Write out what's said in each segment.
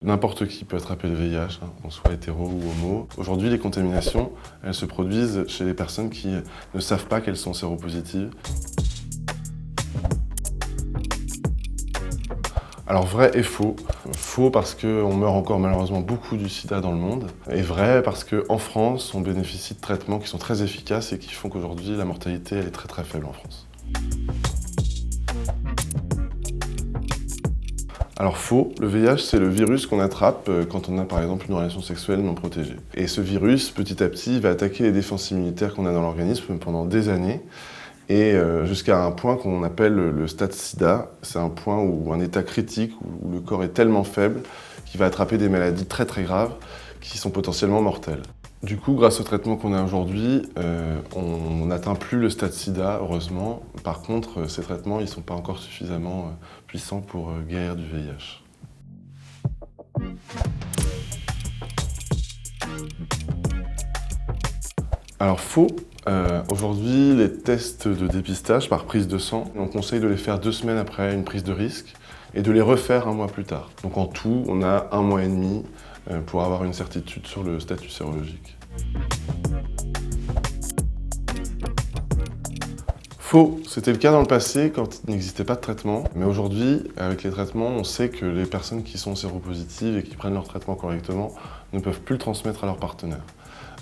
N'importe qui peut attraper le VIH, qu'on soit hétéro ou homo. Aujourd'hui, les contaminations, elles se produisent chez les personnes qui ne savent pas qu'elles sont séropositives. Alors vrai et faux. Faux parce qu'on meurt encore malheureusement beaucoup du sida dans le monde. Et vrai parce qu'en France, on bénéficie de traitements qui sont très efficaces et qui font qu'aujourd'hui, la mortalité elle est très très faible en France. Alors faux, le VIH c'est le virus qu'on attrape quand on a par exemple une relation sexuelle non protégée. Et ce virus, petit à petit, va attaquer les défenses immunitaires qu'on a dans l'organisme pendant des années et jusqu'à un point qu'on appelle le stade sida. C'est un point où un état critique, où le corps est tellement faible qu'il va attraper des maladies très très graves qui sont potentiellement mortelles. Du coup, grâce au traitement qu'on a aujourd'hui, on n'atteint plus le stade sida, heureusement. Par contre, ces traitements, ils ne sont pas encore suffisamment puissants pour guérir du VIH. Alors faux, aujourd'hui les tests de dépistage par prise de sang, on conseille de les faire 2 semaines après une prise de risque et de les refaire 1 mois plus tard. Donc en tout, on a 1 mois et demi pour avoir une certitude sur le statut sérologique. Faux, c'était le cas dans le passé quand il n'existait pas de traitement, mais aujourd'hui, avec les traitements, on sait que les personnes qui sont séropositives et qui prennent leur traitement correctement ne peuvent plus le transmettre à leur partenaire.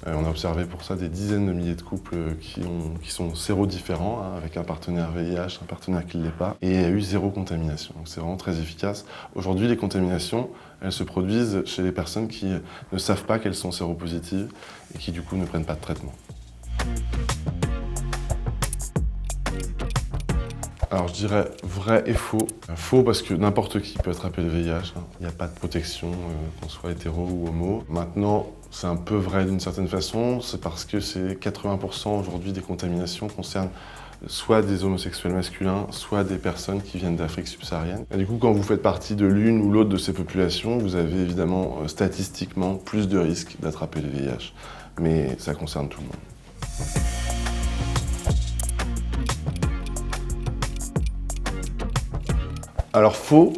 On a observé pour ça des dizaines de milliers de couples qui sont sérodifférents, avec un partenaire VIH, un partenaire qui ne l'est pas, et il y a eu 0 contamination. Donc c'est vraiment très efficace. Aujourd'hui, les contaminations, elles se produisent chez les personnes qui ne savent pas qu'elles sont séropositives et qui du coup ne prennent pas de traitement. Alors je dirais vrai et faux. Faux parce que n'importe qui peut attraper le VIH. Il n'y a pas de protection, qu'on soit hétéro ou homo. Maintenant, c'est un peu vrai d'une certaine façon, c'est parce que c'est 80% aujourd'hui des contaminations concernent soit des homosexuels masculins, soit des personnes qui viennent d'Afrique subsaharienne. Et du coup, quand vous faites partie de l'une ou l'autre de ces populations, vous avez évidemment statistiquement plus de risques d'attraper le VIH. Mais ça concerne tout le monde. Alors faux,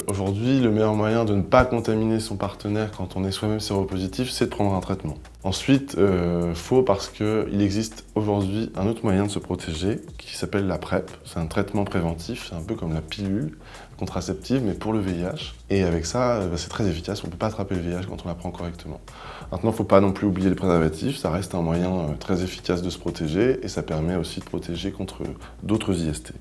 aujourd'hui le meilleur moyen de ne pas contaminer son partenaire quand on est soi-même séropositif, c'est de prendre un traitement. Ensuite, faux parce qu'il existe aujourd'hui un autre moyen de se protéger qui s'appelle la PrEP. C'est un traitement préventif, c'est un peu comme la pilule contraceptive mais pour le VIH. Et avec ça, c'est très efficace, on ne peut pas attraper le VIH quand on la prend correctement. Maintenant, il ne faut pas non plus oublier les préservatifs, ça reste un moyen très efficace de se protéger et ça permet aussi de protéger contre d'autres IST.